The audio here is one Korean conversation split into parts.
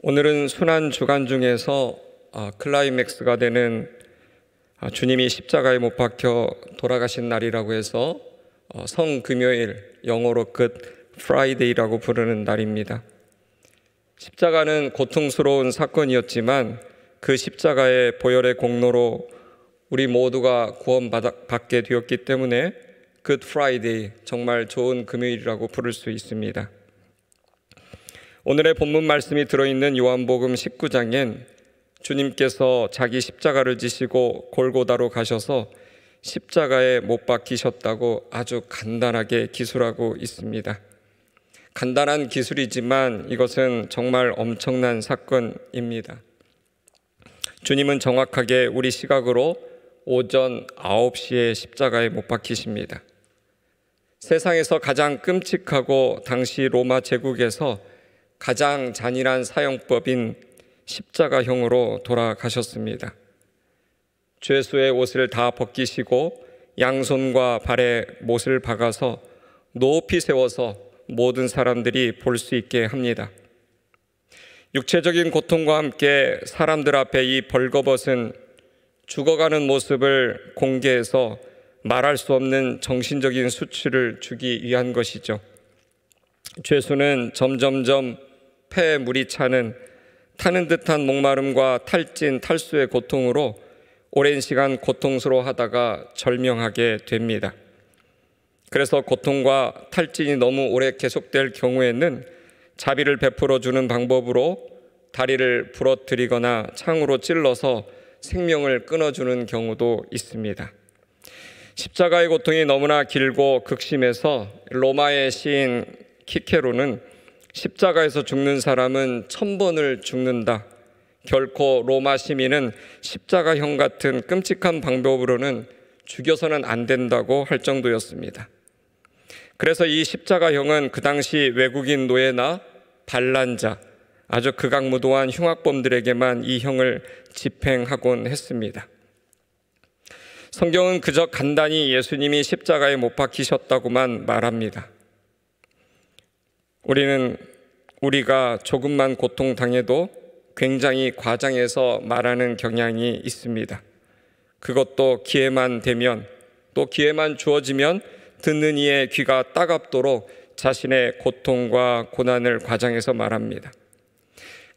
오늘은 순환 주간 중에서 클라이맥스가 되는 주님이 십자가에 못 박혀 돌아가신 날이라고 해서 성금요일, 영어로 굿 프라이데이라고 부르는 날입니다. 십자가는 고통스러운 사건이었지만 그 십자가의 보혈의 공로로 우리 모두가 구원받게 되었기 때문에 굿 프라이데이, 정말 좋은 금요일이라고 부를 수 있습니다. 오늘의 본문 말씀이 들어있는 요한복음 19장엔 주님께서 자기 십자가를 지시고 골고다로 가셔서 십자가에 못 박히셨다고 아주 간단하게 기술하고 있습니다. 간단한 기술이지만 이것은 정말 엄청난 사건입니다. 주님은 정확하게 우리 시각으로 오전 9시에 십자가에 못 박히십니다. 세상에서 가장 끔찍하고 당시 로마 제국에서 가장 잔인한 사형법인 십자가형으로 돌아가셨습니다. 죄수의 옷을 다 벗기시고 양손과 발에 못을 박아서 높이 세워서 모든 사람들이 볼 수 있게 합니다. 육체적인 고통과 함께 사람들 앞에 이 벌거벗은 죽어가는 모습을 공개해서 말할 수 없는 정신적인 수치를 주기 위한 것이죠. 죄수는 점점점 폐에 물이 차는 타는 듯한 목마름과 탈진, 탈수의 고통으로 오랜 시간 고통스러워하다가 절명하게 됩니다. 그래서 고통과 탈진이 너무 오래 계속될 경우에는 자비를 베풀어 주는 방법으로 다리를 부러뜨리거나 창으로 찔러서 생명을 끊어주는 경우도 있습니다. 십자가의 고통이 너무나 길고 극심해서 로마의 시인 키케로는 십자가에서 죽는 사람은 1000번을 죽는다. 결코 로마 시민은 십자가형 같은 끔찍한 방법으로는 죽여서는 안 된다고 할 정도였습니다. 그래서 이 십자가형은 그 당시 외국인 노예나 반란자, 아주 극악무도한 흉악범들에게만 이 형을 집행하곤 했습니다. 성경은 그저 간단히 예수님이 십자가에 못 박히셨다고만 말합니다. 우리가 조금만 고통당해도 굉장히 과장해서 말하는 경향이 있습니다. 그것도 기회만 되면, 또 기회만 주어지면 듣는 이의 귀가 따갑도록 자신의 고통과 고난을 과장해서 말합니다.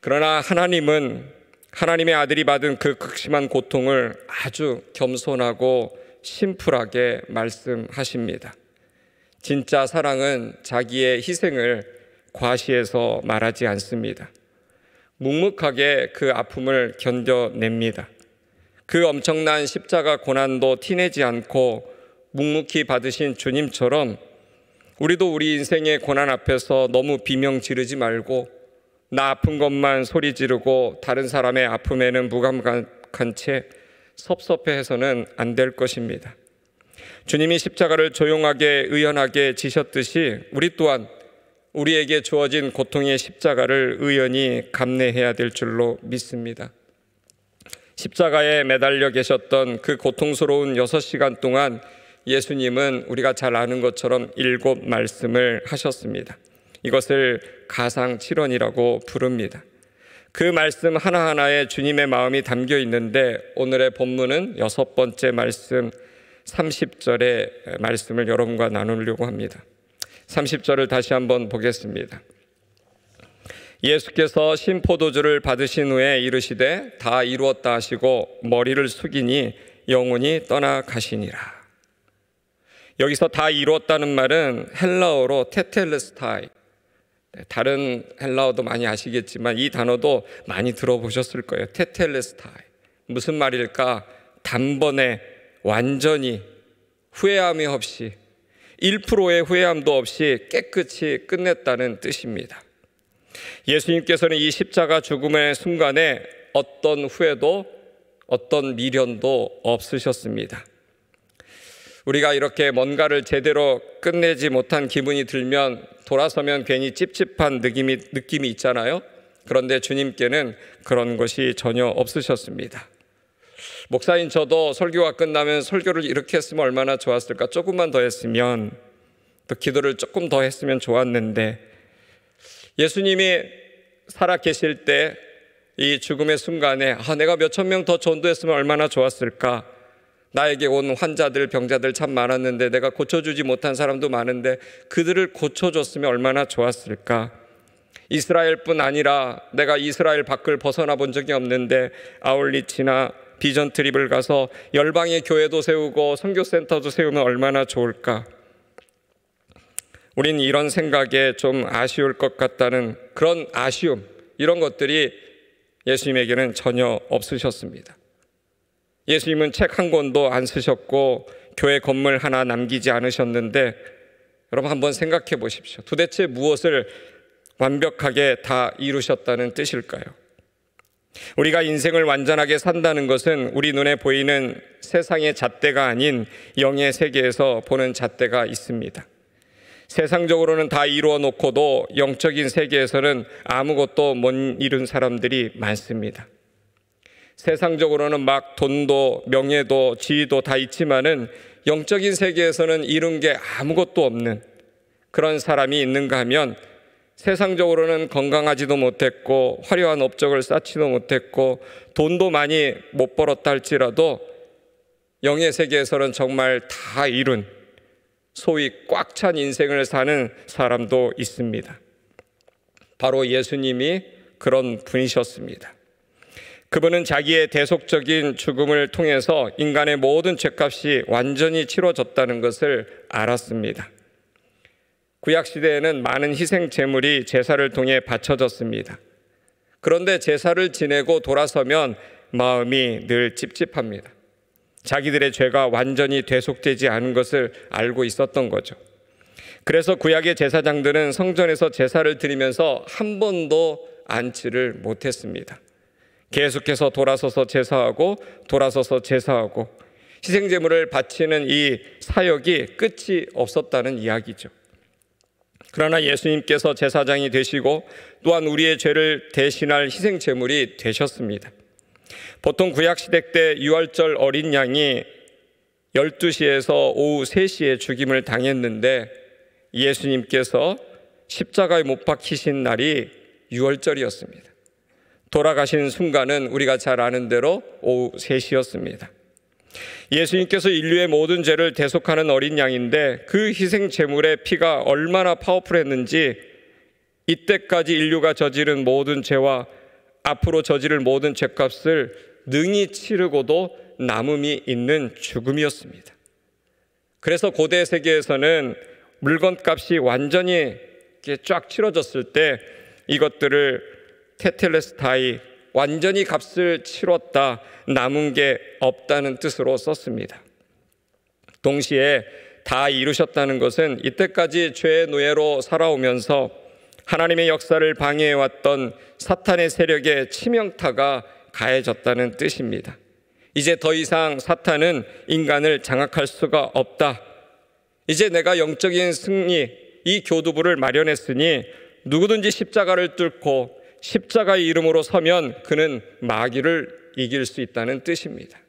그러나 하나님의 아들이 받은 그 극심한 고통을 아주 겸손하고 심플하게 말씀하십니다. 진짜 사랑은 자기의 희생을 과시해서 말하지 않습니다. 묵묵하게 그 아픔을 견뎌냅니다. 그 엄청난 십자가 고난도 티내지 않고 묵묵히 받으신 주님처럼 우리도 우리 인생의 고난 앞에서 너무 비명 지르지 말고 나 아픈 것만 소리 지르고 다른 사람의 아픔에는 무감각한 채 섭섭해해서는 안 될 것입니다. 주님이 십자가를 조용하게 의연하게 지셨듯이 우리 또한 우리에게 주어진 고통의 십자가를 의연히 감내해야 될 줄로 믿습니다. 십자가에 매달려 계셨던 그 고통스러운 6시간 동안 예수님은 우리가 잘 아는 것처럼 7 말씀을 하셨습니다. 이것을 가상칠언이라고 부릅니다. 그 말씀 하나하나에 주님의 마음이 담겨 있는데 오늘의 본문은 6번째 말씀 30절의 말씀을 여러분과 나누려고 합니다. 30절을 다시 한번 보겠습니다. 예수께서 신포도주를 받으신 후에 이르시되 다 이루었다 하시고 머리를 숙이니 영혼이 떠나가시니라. 여기서 다 이루었다는 말은 헬라어로 테텔레스타이, 다른 헬라어도 많이 아시겠지만 이 단어도 많이 들어보셨을 거예요. 테텔레스타이, 무슨 말일까? 단번에 완전히 후회함이 없이 1%의 후회함도 없이 깨끗이 끝냈다는 뜻입니다. 예수님께서는 이 십자가 죽음의 순간에 어떤 후회도 어떤 미련도 없으셨습니다. 우리가 이렇게 뭔가를 제대로 끝내지 못한 기분이 들면 돌아서면 괜히 찝찝한 느낌이 있잖아요. 그런데 주님께는 그런 것이 전혀 없으셨습니다. 목사인 저도 설교가 끝나면 설교를 이렇게 했으면 얼마나 좋았을까, 조금만 더 했으면, 또 기도를 조금 더 했으면 좋았는데, 예수님이 살아 계실 때 이 죽음의 순간에 내가 몇천 명 더 전도했으면 얼마나 좋았을까. 나에게 온 환자들, 병자들 참 많았는데 내가 고쳐주지 못한 사람도 많은데 그들을 고쳐줬으면 얼마나 좋았을까. 이스라엘뿐 아니라 내가 이스라엘 밖을 벗어나 본 적이 없는데 아울리치나 비전 트립을 가서 열방의 교회도 세우고 선교센터도 세우면 얼마나 좋을까. 우린 이런 생각에 좀 아쉬울 것 같다는 그런 아쉬움, 이런 것들이 예수님에게는 전혀 없으셨습니다. 예수님은 책 한 권도 안 쓰셨고 교회 건물 하나 남기지 않으셨는데, 여러분 한번 생각해 보십시오. 도대체 무엇을 완벽하게 다 이루셨다는 뜻일까요? 우리가 인생을 완전하게 산다는 것은 우리 눈에 보이는 세상의 잣대가 아닌 영의 세계에서 보는 잣대가 있습니다. 세상적으로는 다 이루어 놓고도 영적인 세계에서는 아무것도 못 이룬 사람들이 많습니다. 세상적으로는 막 돈도 명예도 지위도 다 있지만은 영적인 세계에서는 이룬 게 아무것도 없는 그런 사람이 있는가 하면, 세상적으로는 건강하지도 못했고 화려한 업적을 쌓지도 못했고 돈도 많이 못 벌었다 할지라도 영의 세계에서는 정말 다 이룬, 소위 꽉 찬 인생을 사는 사람도 있습니다. 바로 예수님이 그런 분이셨습니다. 그분은 자기의 대속적인 죽음을 통해서 인간의 모든 죄값이 완전히 치러졌다는 것을 알았습니다. 구약시대에는 많은 희생 제물이 제사를 통해 바쳐졌습니다. 그런데 제사를 지내고 돌아서면 마음이 늘 찝찝합니다. 자기들의 죄가 완전히 대속되지 않은 것을 알고 있었던 거죠. 그래서 구약의 제사장들은 성전에서 제사를 드리면서 한 번도 안치를 못했습니다. 계속해서 돌아서서 제사하고 돌아서서 제사하고 희생제물을 바치는 이 사역이 끝이 없었다는 이야기죠. 그러나 예수님께서 제사장이 되시고 또한 우리의 죄를 대신할 희생제물이 되셨습니다. 보통 구약시대 때 유월절 어린 양이 12시에서 오후 3시에 죽임을 당했는데 예수님께서 십자가에 못 박히신 날이 유월절이었습니다. 돌아가신 순간은 우리가 잘 아는 대로 오후 3시였습니다. 예수님께서 인류의 모든 죄를 대속하는 어린 양인데 그 희생 제물의 피가 얼마나 파워풀했는지 이때까지 인류가 저지른 모든 죄와 앞으로 저지를 모든 죄값을 능히 치르고도 남음이 있는 죽음이었습니다. 그래서 고대 세계에서는 물건값이 완전히 쫙 치러졌을 때 이것들을 테텔레스타이, 완전히 값을 치렀다, 남은 게 없다는 뜻으로 썼습니다. 동시에 다 이루셨다는 것은 이때까지 죄의 노예로 살아오면서 하나님의 역사를 방해해왔던 사탄의 세력의 치명타가 가해졌다는 뜻입니다. 이제 더 이상 사탄은 인간을 장악할 수가 없다. 이제 내가 영적인 승리, 이 교두보를 마련했으니 누구든지 십자가를 뚫고 십자가의 이름으로 서면 그는 마귀를 이길 수 있다는 뜻입니다.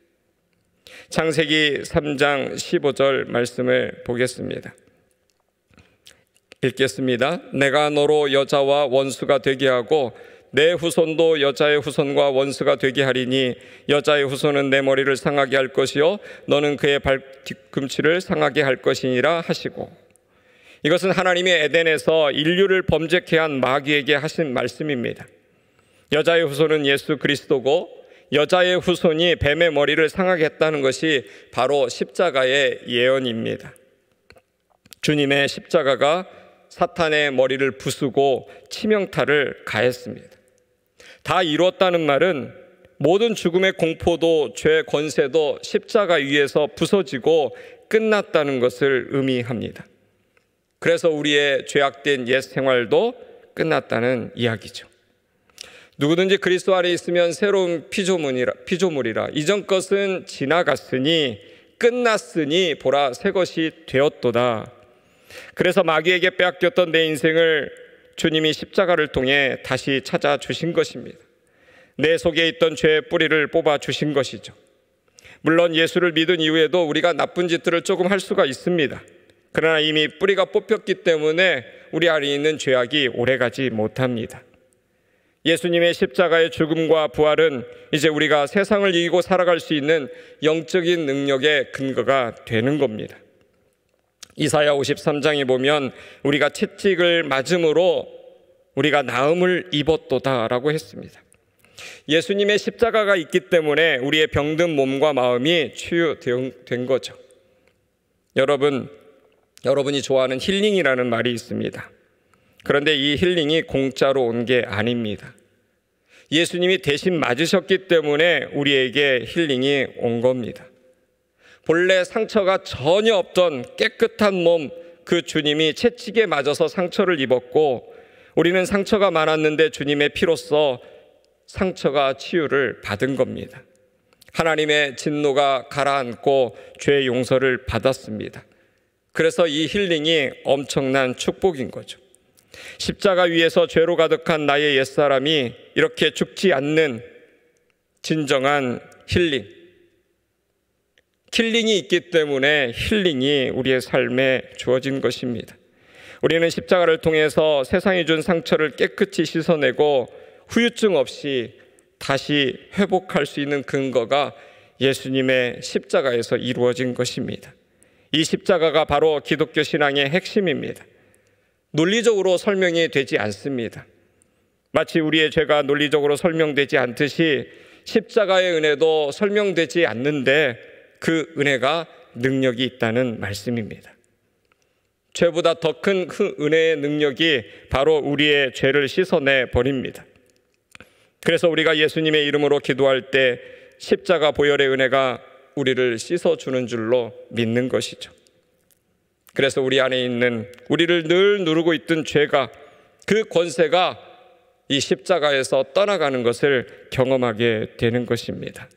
창세기 3장 15절 말씀을 보겠습니다. 읽겠습니다. 내가 너로 여자와 원수가 되게 하고 내 후손도 여자의 후손과 원수가 되게 하리니 여자의 후손은 내 머리를 상하게 할 것이요 너는 그의 발뒤꿈치를 상하게 할 것이니라 하시고, 이것은 하나님이 에덴에서 인류를 범죄케 한 마귀에게 하신 말씀입니다. 여자의 후손은 예수 그리스도고 여자의 후손이 뱀의 머리를 상하게 했다는 것이 바로 십자가의 예언입니다. 주님의 십자가가 사탄의 머리를 부수고 치명타를 가했습니다. 다 이루었다는 말은 모든 죽음의 공포도 죄 권세도 십자가 위에서 부서지고 끝났다는 것을 의미합니다. 그래서 우리의 죄악된 옛 생활도 끝났다는 이야기죠. 누구든지 그리스도 안에 있으면 새로운 피조물이라 이전 것은 지나갔으니 끝났으니 보라 새 것이 되었도다. 그래서 마귀에게 빼앗겼던 내 인생을 주님이 십자가를 통해 다시 찾아주신 것입니다. 내 속에 있던 죄의 뿌리를 뽑아주신 것이죠. 물론 예수를 믿은 이후에도 우리가 나쁜 짓들을 조금 할 수가 있습니다. 그러나 이미 뿌리가 뽑혔기 때문에 우리 안에 있는 죄악이 오래가지 못합니다. 예수님의 십자가의 죽음과 부활은 이제 우리가 세상을 이기고 살아갈 수 있는 영적인 능력의 근거가 되는 겁니다. 이사야 53장에 보면 우리가 채찍을 맞음으로 우리가 나음을 입었도다라고 했습니다. 예수님의 십자가가 있기 때문에 우리의 병든 몸과 마음이 치유된 거죠. 여러분이 좋아하는 힐링이라는 말이 있습니다. 그런데 이 힐링이 공짜로 온 게 아닙니다. 예수님이 대신 맞으셨기 때문에 우리에게 힐링이 온 겁니다. 본래 상처가 전혀 없던 깨끗한 몸, 그 주님이 채찍에 맞아서 상처를 입었고, 우리는 상처가 많았는데 주님의 피로써 상처가 치유를 받은 겁니다. 하나님의 진노가 가라앉고 죄의 용서를 받았습니다. 그래서 이 힐링이 엄청난 축복인 거죠. 십자가 위에서 죄로 가득한 나의 옛사람이 이렇게 죽지 않는 진정한 킬링이 있기 때문에 힐링이 우리의 삶에 주어진 것입니다. 우리는 십자가를 통해서 세상이 준 상처를 깨끗이 씻어내고 후유증 없이 다시 회복할 수 있는 근거가 예수님의 십자가에서 이루어진 것입니다. 이 십자가가 바로 기독교 신앙의 핵심입니다. 논리적으로 설명이 되지 않습니다. 마치 우리의 죄가 논리적으로 설명되지 않듯이 십자가의 은혜도 설명되지 않는데 그 은혜가 능력이 있다는 말씀입니다. 죄보다 더 큰 그 은혜의 능력이 바로 우리의 죄를 씻어내 버립니다. 그래서 우리가 예수님의 이름으로 기도할 때 십자가 보혈의 은혜가 우리를 씻어주는 줄로 믿는 것이죠. 그래서 우리 안에 있는, 우리를 늘 누르고 있던 죄가, 그 권세가 이 십자가에서 떠나가는 것을 경험하게 되는 것입니다.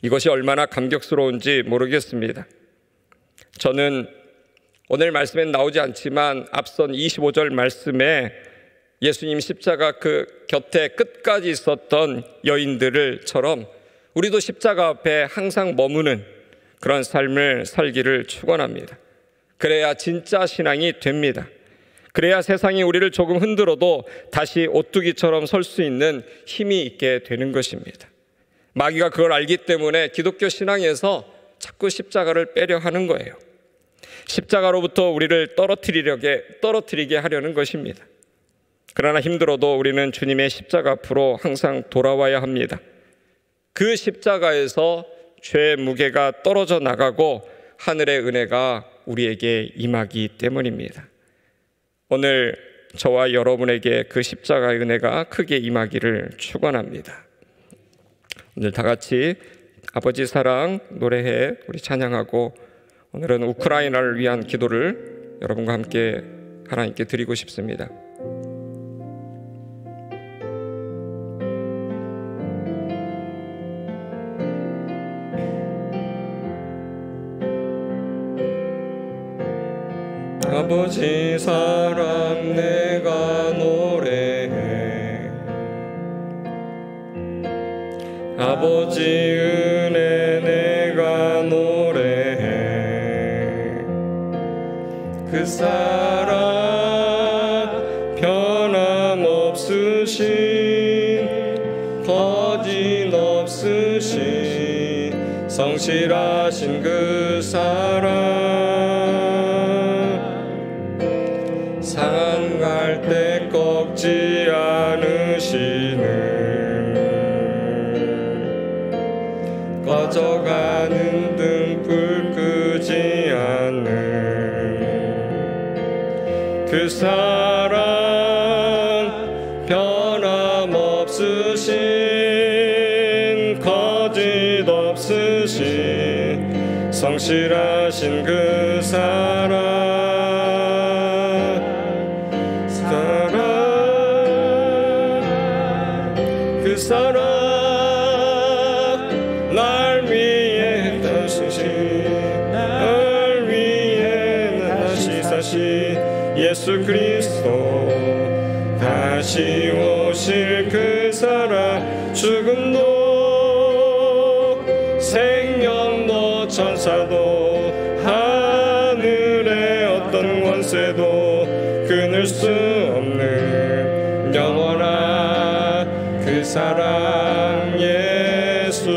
이것이 얼마나 감격스러운지 모르겠습니다. 저는 오늘 말씀엔 나오지 않지만 앞선 25절 말씀에 예수님 십자가 그 곁에 끝까지 있었던 여인들처럼 우리도 십자가 앞에 항상 머무는 그런 삶을 살기를 축원합니다. 그래야 진짜 신앙이 됩니다. 그래야 세상이 우리를 조금 흔들어도 다시 오뚜기처럼 설 수 있는 힘이 있게 되는 것입니다. 마귀가 그걸 알기 때문에 기독교 신앙에서 자꾸 십자가를 빼려 하는 거예요. 십자가로부터 우리를 떨어뜨리게 하려는 것입니다. 그러나 힘들어도 우리는 주님의 십자가 앞으로 항상 돌아와야 합니다. 그 십자가에서 죄의 무게가 떨어져 나가고 하늘의 은혜가 우리에게 임하기 때문입니다. 오늘 저와 여러분에게 그 십자가의 은혜가 크게 임하기를 축원합니다. 오늘 다 같이 아버지 사랑 노래해 우리 찬양하고, 오늘은 우크라이나를 위한 기도를 여러분과 함께 하나님께 드리고 싶습니다. 아버지 사랑 내가 노래해, 아버지 은혜 내가 노래해. 그 사랑 변함없으신 거짓 없으신 성실하신 그 사랑, 상한 갈대 꺾지 않으시는, 꺼져가는 등불 끄지 않는 그 사랑, 변함없으신 거짓 없으신 성실하신 그 사랑, 그 사랑 날 위해 다시신, 날 위해 다시 사신 예수 그리스도, 다시 오실 그 사랑, 죽음도 생명도 천사도 하늘의 어떤 권세도 끊을 수 없는 영원한 그 사랑 예수.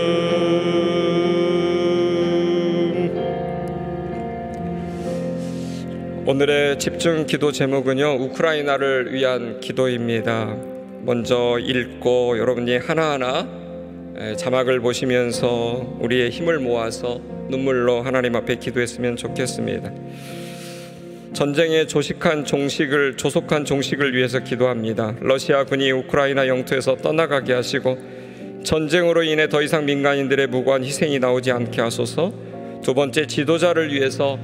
오늘의 집중 기도 제목은요, 우크라이나를 위한 기도입니다. 먼저 읽고 여러분이 하나하나 자막을 보시면서 우리의 힘을 모아서 눈물로 하나님 앞에 기도했으면 좋겠습니다. 전쟁의 조속한 종식을 위해서 기도합니다. 러시아 군이 우크라이나 영토에서 떠나가게 하시고 전쟁으로 인해 더 이상 민간인들의 무고한 희생이 나오지 않게 하소서. 두 번째, 지도자를 위해서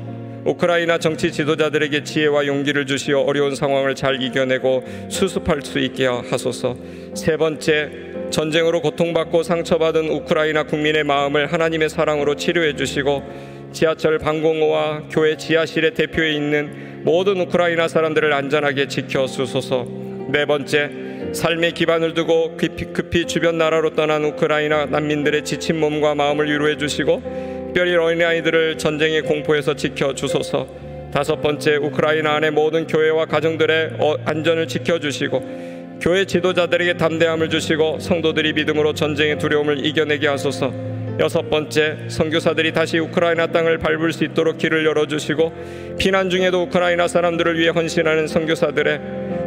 우크라이나 정치 지도자들에게 지혜와 용기를 주시어 어려운 상황을 잘 이겨내고 수습할 수 있게 하소서. 세 번째, 전쟁으로 고통받고 상처받은 우크라이나 국민의 마음을 하나님의 사랑으로 치료해 주시고 지하철 방공호와 교회 지하실의 대표에 있는 모든 우크라이나 사람들을 안전하게 지켜주소서. 네 번째, 삶의 기반을 두고 급히 주변 나라로 떠난 우크라이나 난민들의 지친 몸과 마음을 위로해 주시고 특별히 어린아이들을 전쟁의 공포에서 지켜주소서. 다섯 번째, 우크라이나 안의 모든 교회와 가정들의 안전을 지켜주시고 교회 지도자들에게 담대함을 주시고 성도들이 믿음으로 전쟁의 두려움을 이겨내게 하소서. 여섯 번째, 선교사들이 다시 우크라이나 땅을 밟을 수 있도록 길을 열어주시고 피난 중에도 우크라이나 사람들을 위해 헌신하는 선교사들의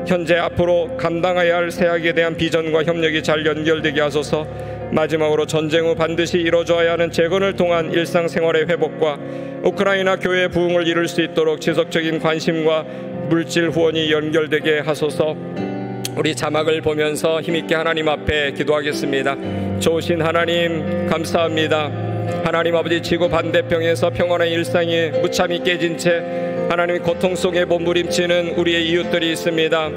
현재 앞으로 감당해야 할 세학에 대한 비전과 협력이 잘 연결되게 하소서. 마지막으로 전쟁 후 반드시 이루어져야 하는 재건을 통한 일상생활의 회복과 우크라이나 교회의 부흥을 이룰 수 있도록 지속적인 관심과 물질 후원이 연결되게 하소서. 우리 자막을 보면서 힘있게 하나님 앞에 기도하겠습니다. 좋으신 하나님, 감사합니다. 하나님 아버지, 지구 반대편에서 평온한 일상이 무참히 깨진 채 하나님의 고통 속에 몸부림치는 우리의 이웃들이 있습니다.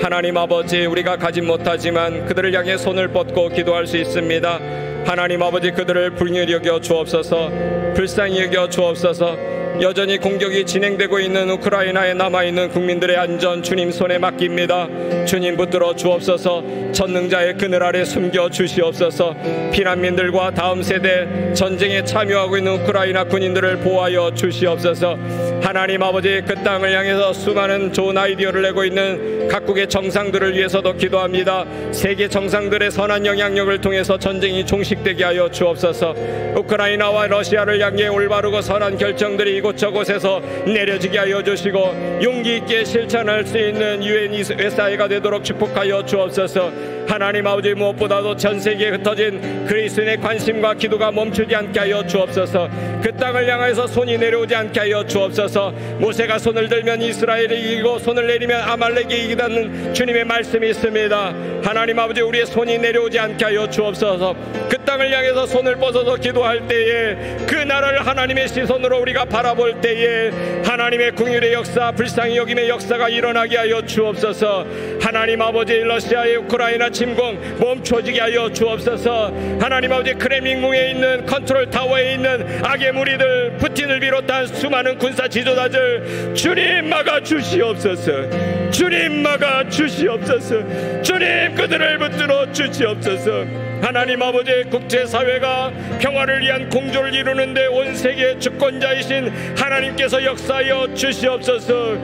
하나님 아버지, 우리가 가진 못하지만 그들을 향해 손을 뻗고 기도할 수 있습니다. 하나님 아버지, 그들을 불쌍히 여겨 주옵소서. 불쌍히 여겨 주옵소서. 여전히 공격이 진행되고 있는 우크라이나에 남아있는 국민들의 안전 주님 손에 맡깁니다. 주님 붙들어 주옵소서. 전능자의 그늘 아래 숨겨 주시옵소서. 피난민들과 다음 세대 전쟁에 참여하고 있는 우크라이나 군인들을 보호하여 주시옵소서. 하나님 아버지, 그 땅을 향해서 수많은 좋은 아이디어를 내고 있는 각국의 정상들을 위해서도 기도합니다. 세계 정상들의 선한 영향력을 통해서 전쟁이 종식되게 하여 주옵소서. 우크라이나와 러시아를 향해 올바르고 선한 결정들이 이곳저곳에서 내려지게 하여 주시고 용기 있게 실천할 수 있는 UN 사회가 되도록 축복하여 주옵소서. 하나님 아버지, 무엇보다도 전 세계에 흩어진 그리스도인의 관심과 기도가 멈추지 않게 하여 주옵소서. 그 땅을 향해서 손이 내려오지 않게 하여 주옵소서. 모세가 손을 들면 이스라엘이 이기고 손을 내리면 아말렉이 이기다는 주님의 말씀이 있습니다. 하나님 아버지, 우리의 손이 내려오지 않게 하여 주옵소서. 그 땅을 향해서 손을 뻗어서 기도할 때에 그 나라를 하나님의 시선으로 우리가 바라볼 때에 하나님의 긍휼의 역사, 불쌍히 여김의 역사가 일어나게 하여 주옵소서. 하나님 아버지, 러시아의 우크라이나 침공 멈춰지게 하여 주옵소서. 하나님 아버지, 크렘린궁에 있는 컨트롤 타워에 있는 악의 무리들, 푸틴을 비롯한 수많은 군사 지도자들, 주님 막아 주시옵소서. 주님 막아 주시옵소서. 주님 그들을 붙들어 주시옵소서. 하나님 아버지, 국제사회가 평화를 위한 공조를 이루는데 온 세계의 주권자이신 하나님께서 역사하여 주시옵소서.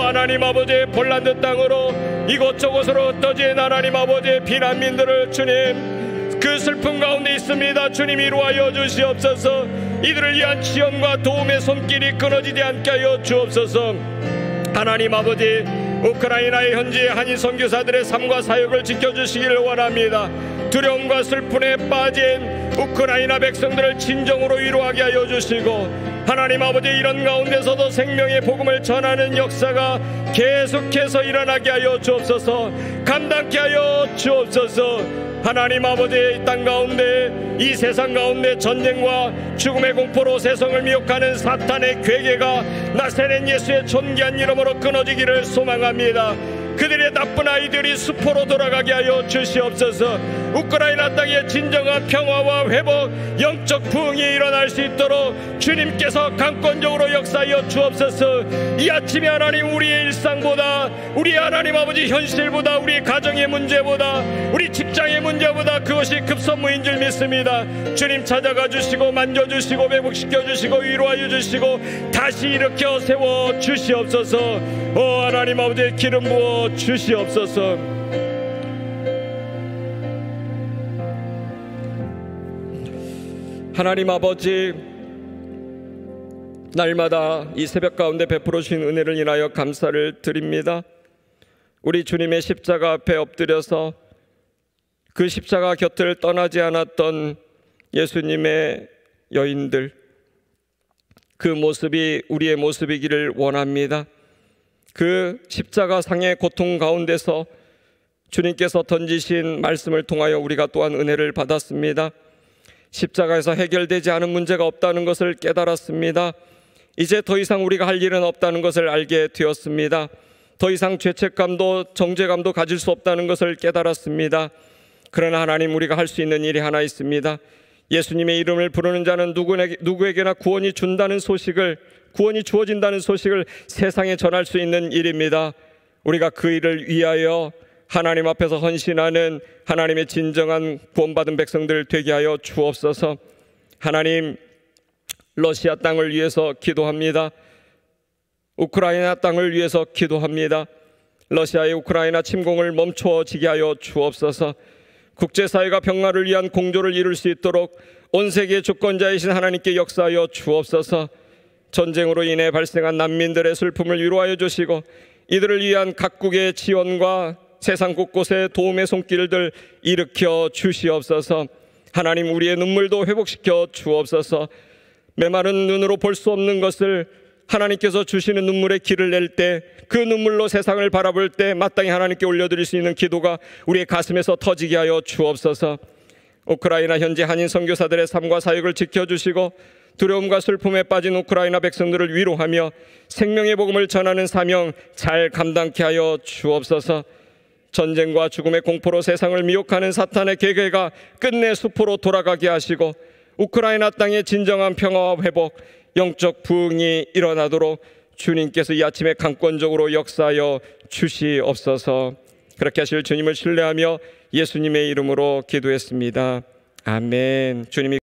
하나님 아버지, 폴란드 땅으로 이곳저곳으로 흩어진 하나님 아버지 피난민들을 주님 그 슬픔 가운데 있습니다. 주님 이루하여 주시옵소서. 이들을 위한 지원과 도움의 손길이 끊어지지 않게 하여 주옵소서. 하나님 아버지, 우크라이나의 현지 한인 선교사들의 삶과 사역을 지켜주시기를 원합니다. 두려움과 슬픔에 빠진 우크라이나 백성들을 진정으로 위로하게 하여 주시고 하나님 아버지, 이런 가운데서도 생명의 복음을 전하는 역사가 계속해서 일어나게 하여 주옵소서. 감당케 하여 주옵소서. 하나님 아버지, 이 땅 가운데, 이 세상 가운데 전쟁과 죽음의 공포로 세상을 미혹하는 사탄의 괴계가 나사렛 예수의 존귀한 이름으로 끊어지기를 소망합니다. 그들의 나쁜 아이들이 수포로 돌아가게 하여 주시옵소서. 우크라이나 땅의 진정한 평화와 회복, 영적 부흥이 일어날 수 있도록 주님께서 강권적으로 역사하여 주옵소서. 이 아침에 하나님, 우리의 일상보다, 우리 하나님 아버지 현실보다, 우리 가정의 문제보다, 우리 직장의 문제보다 그것이 급선무인 줄 믿습니다. 주님 찾아가 주시고 만져주시고 회복시켜 주시고 위로하여 주시고 다시 일으켜 세워 주시옵소서. 하나님 아버지, 기름 부어 주시옵소서. 하나님 아버지, 날마다 이 새벽 가운데 베풀어 주신 은혜를 인하여 감사를 드립니다. 우리 주님의 십자가 앞에 엎드려서 그 십자가 곁을 떠나지 않았던 예수님의 여인들, 그 모습이 우리의 모습이기를 원합니다. 그 십자가 상의 고통 가운데서 주님께서 던지신 말씀을 통하여 우리가 또한 은혜를 받았습니다. 십자가에서 해결되지 않은 문제가 없다는 것을 깨달았습니다. 이제 더 이상 우리가 할 일은 없다는 것을 알게 되었습니다. 더 이상 죄책감도 정죄감도 가질 수 없다는 것을 깨달았습니다. 그러나 하나님, 우리가 할 수 있는 일이 하나 있습니다. 예수님의 이름을 부르는 자는 누구에게나 구원이 주어진다는 소식을 세상에 전할 수 있는 일입니다. 우리가 그 일을 위하여 하나님 앞에서 헌신하는 하나님의 진정한 구원받은 백성들 되게 하여 주옵소서. 하나님, 러시아 땅을 위해서 기도합니다. 우크라이나 땅을 위해서 기도합니다. 러시아의 우크라이나 침공을 멈춰지게 하여 주옵소서. 국제사회가 평화를 위한 공조를 이룰 수 있도록 온 세계의 주권자이신 하나님께 역사하여 주옵소서. 전쟁으로 인해 발생한 난민들의 슬픔을 위로하여 주시고 이들을 위한 각국의 지원과 세상 곳곳에 도움의 손길들 일으켜 주시옵소서. 하나님, 우리의 눈물도 회복시켜 주옵소서. 메마른 눈으로 볼 수 없는 것을 하나님께서 주시는 눈물의 길을 낼 때, 그 눈물로 세상을 바라볼 때 마땅히 하나님께 올려드릴 수 있는 기도가 우리의 가슴에서 터지게 하여 주옵소서. 우크라이나 현지 한인 선교사들의 삶과 사역을 지켜주시고 두려움과 슬픔에 빠진 우크라이나 백성들을 위로하며 생명의 복음을 전하는 사명 잘 감당케 하여 주옵소서. 전쟁과 죽음의 공포로 세상을 미혹하는 사탄의 계계가 끝내 수포로 돌아가게 하시고 우크라이나 땅의 진정한 평화와 회복, 영적 부흥이 일어나도록 주님께서 이 아침에 강권적으로 역사하여 주시옵소서. 그렇게 하실 주님을 신뢰하며 예수님의 이름으로 기도했습니다. 아멘. 주님이